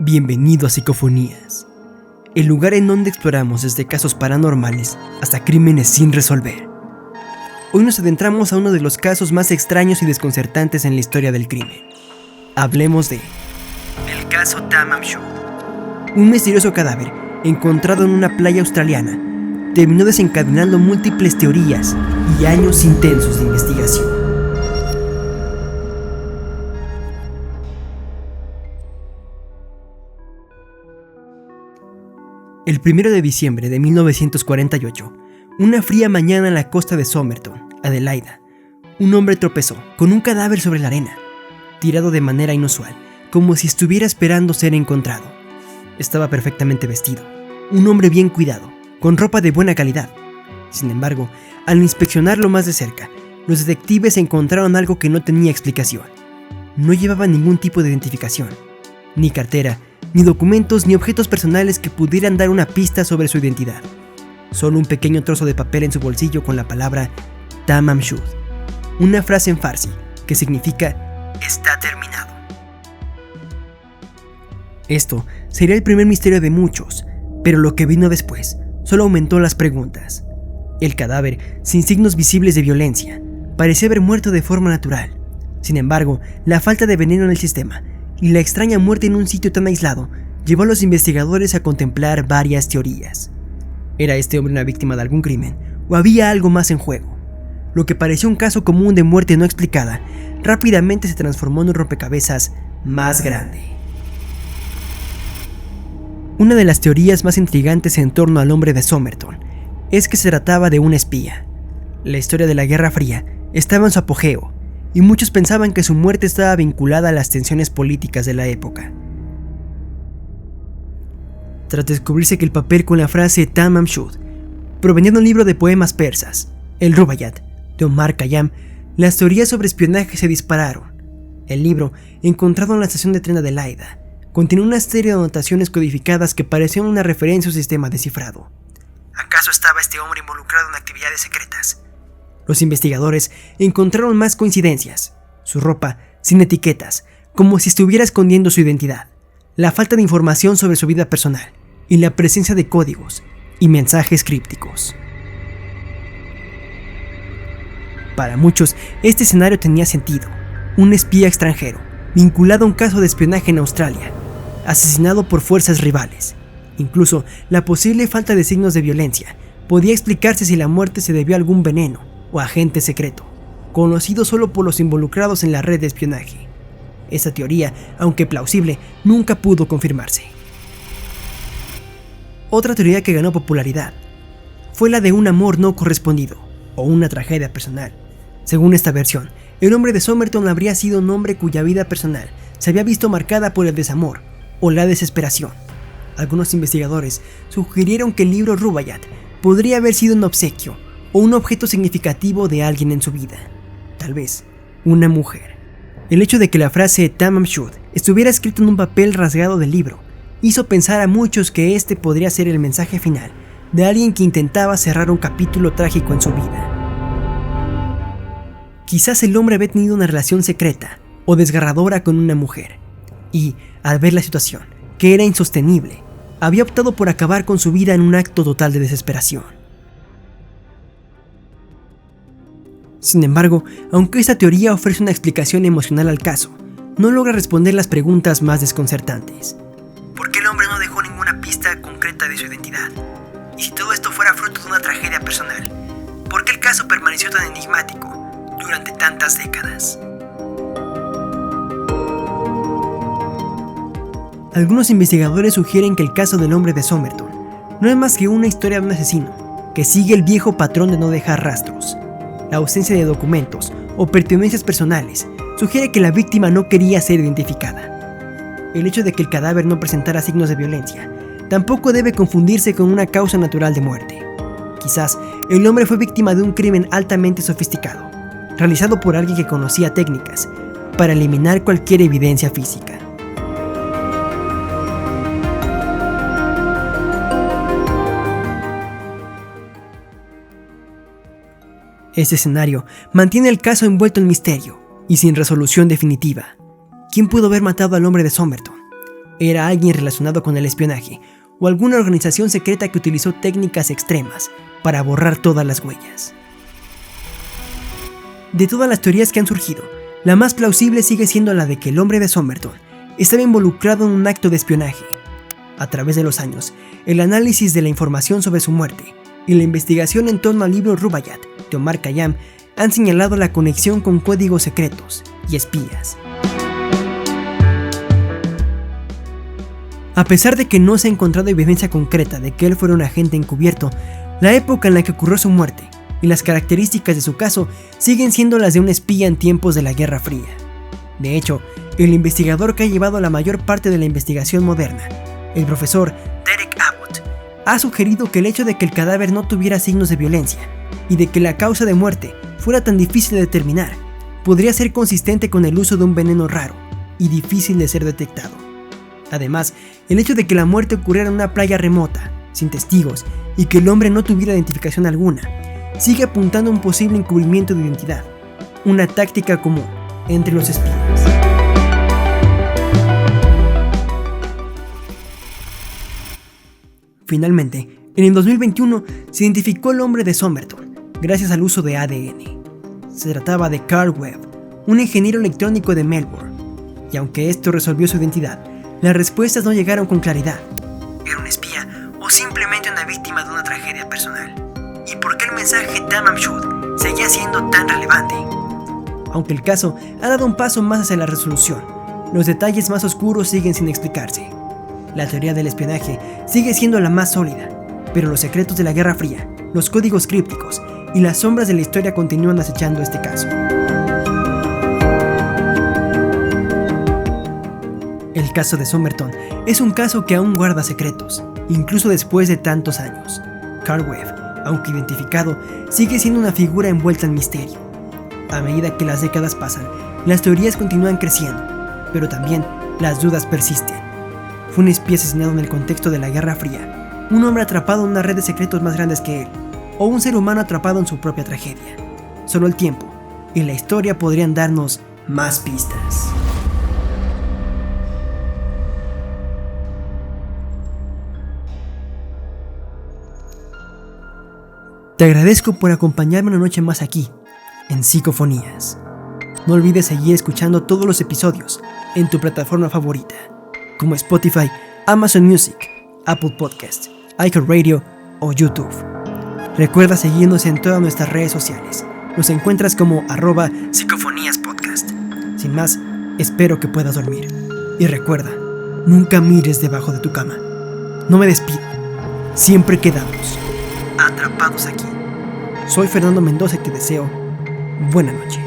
Bienvenido a Psicofonías, el lugar en donde exploramos desde casos paranormales hasta crímenes sin resolver. Hoy nos adentramos a uno de los casos más extraños y desconcertantes en la historia del crimen. Hablemos de el caso Tamam Shud. Un misterioso cadáver encontrado en una playa australiana terminó desencadenando múltiples teorías y años intensos de investigación. El 1 de diciembre de 1948, una fría mañana en la costa de Somerton, Adelaida, un hombre tropezó con un cadáver sobre la arena, tirado de manera inusual, como si estuviera esperando ser encontrado. Estaba perfectamente vestido, un hombre bien cuidado, con ropa de buena calidad. Sin embargo, al inspeccionarlo más de cerca, los detectives encontraron algo que no tenía explicación. No llevaba ningún tipo de identificación, ni cartera, ni documentos ni objetos personales que pudieran dar una pista sobre su identidad. Solo un pequeño trozo de papel en su bolsillo con la palabra Tamam Shud, una frase en farsi que significa "está terminado". Esto sería el primer misterio de muchos, pero lo que vino después solo aumentó las preguntas. El cadáver, sin signos visibles de violencia, parecía haber muerto de forma natural. Sin embargo, la falta de veneno en el sistema y la extraña muerte en un sitio tan aislado llevó a los investigadores a contemplar varias teorías. ¿Era este hombre una víctima de algún crimen o había algo más en juego? Lo que parecía un caso común de muerte no explicada rápidamente se transformó en un rompecabezas más grande. Una de las teorías más intrigantes en torno al hombre de Somerton es que se trataba de un espía. La historia de la Guerra Fría estaba en su apogeo y muchos pensaban que su muerte estaba vinculada a las tensiones políticas de la época. Tras descubrirse que el papel con la frase Tamam Shud provenía de un libro de poemas persas, el Rubaiyat, de Omar Khayyam, las teorías sobre espionaje se dispararon. El libro, encontrado en la estación de tren de Adelaida, contiene una serie de anotaciones codificadas que parecían una referencia a un sistema descifrado. ¿Acaso estaba este hombre involucrado en actividades secretas? Los investigadores encontraron más coincidencias: su ropa sin etiquetas, como si estuviera escondiendo su identidad, la falta de información sobre su vida personal y la presencia de códigos y mensajes crípticos. Para muchos, este escenario tenía sentido: un espía extranjero, vinculado a un caso de espionaje en Australia, asesinado por fuerzas rivales. Incluso la posible falta de signos de violencia podía explicarse si la muerte se debió a algún veneno o agente secreto, conocido solo por los involucrados en la red de espionaje. Esta teoría, aunque plausible, nunca pudo confirmarse. Otra teoría que ganó popularidad fue la de un amor no correspondido o una tragedia personal. Según esta versión, el hombre de Somerton habría sido un hombre cuya vida personal se había visto marcada por el desamor o la desesperación. Algunos investigadores sugirieron que el libro Rubaiyat podría haber sido un obsequio o un objeto significativo de alguien en su vida, tal vez una mujer. El hecho de que la frase Tamam Shud estuviera escrita en un papel rasgado del libro hizo pensar a muchos que este podría ser el mensaje final de alguien que intentaba cerrar un capítulo trágico en su vida. Quizás el hombre había tenido una relación secreta o desgarradora con una mujer y, al ver la situación, que era insostenible, había optado por acabar con su vida en un acto total de desesperación. Sin embargo, aunque esta teoría ofrece una explicación emocional al caso, no logra responder las preguntas más desconcertantes. ¿Por qué el hombre no dejó ninguna pista concreta de su identidad? Y si todo esto fuera fruto de una tragedia personal, ¿por qué el caso permaneció tan enigmático durante tantas décadas? Algunos investigadores sugieren que el caso del hombre de Somerton no es más que una historia de un asesino que sigue el viejo patrón de no dejar rastros. La ausencia de documentos o pertenencias personales sugiere que la víctima no quería ser identificada. El hecho de que el cadáver no presentara signos de violencia tampoco debe confundirse con una causa natural de muerte. Quizás el hombre fue víctima de un crimen altamente sofisticado, realizado por alguien que conocía técnicas para eliminar cualquier evidencia física. Este escenario mantiene el caso envuelto en misterio y sin resolución definitiva. ¿Quién pudo haber matado al hombre de Somerton? era alguien relacionado con el espionaje o alguna organización secreta que utilizó técnicas extremas para borrar todas las huellas. De todas las teorías que han surgido, la más plausible sigue siendo la de que el hombre de Somerton estaba involucrado en un acto de espionaje. A través de los años, el análisis de la información sobre su muerte y la investigación en torno al libro Rubaiyat de Omar Khayyam han señalado la conexión con códigos secretos y espías. A pesar de que no se ha encontrado evidencia concreta de que él fuera un agente encubierto, la época en la que ocurrió su muerte y las características de su caso siguen siendo las de un espía en tiempos de la Guerra Fría. De hecho, el investigador que ha llevado la mayor parte de la investigación moderna, el profesor Derek Abbott, ha sugerido que el hecho de que el cadáver no tuviera signos de violencia y de que la causa de muerte fuera tan difícil de determinar, podría ser consistente con el uso de un veneno raro y difícil de ser detectado. Además, el hecho de que la muerte ocurriera en una playa remota, sin testigos, y que el hombre no tuviera identificación alguna, sigue apuntando a un posible encubrimiento de identidad, una táctica común entre los espías. Finalmente, en el 2021 se identificó el hombre de Somerton gracias al uso de ADN. Se trataba de Carl Webb, un ingeniero electrónico de Melbourne, y aunque esto resolvió su identidad, las respuestas no llegaron con claridad. ¿Era un espía o simplemente una víctima de una tragedia personal? ¿Y por qué el mensaje Tamam Shud seguía siendo tan relevante? Aunque el caso ha dado un paso más hacia la resolución, los detalles más oscuros siguen sin explicarse. La teoría del espionaje sigue siendo la más sólida, pero los secretos de la Guerra Fría, los códigos crípticos y las sombras de la historia continúan acechando este caso. El caso de Somerton es un caso que aún guarda secretos, incluso después de tantos años. Carl Webb, aunque identificado, sigue siendo una figura envuelta en misterio. A medida que las décadas pasan, las teorías continúan creciendo, pero también las dudas persisten. ¿Fue un espía asesinado en el contexto de la Guerra Fría? ¿Un hombre atrapado en una red de secretos más grandes que él? ¿O un ser humano atrapado en su propia tragedia? Solo el tiempo y la historia podrían darnos más pistas. Te agradezco por acompañarme una noche más aquí, en Psicofonías. No olvides seguir escuchando todos los episodios en tu plataforma favorita, como Spotify, Amazon Music, Apple Podcasts, iHeartRadio o YouTube. Recuerda seguirnos en todas nuestras redes sociales. Nos encuentras como @psicofoníaspodcast. Sin más, espero que puedas dormir. Y recuerda, nunca mires debajo de tu cama. No me despido. Siempre quedamos atrapados aquí. Soy Fernando Mendoza y te deseo buena noche.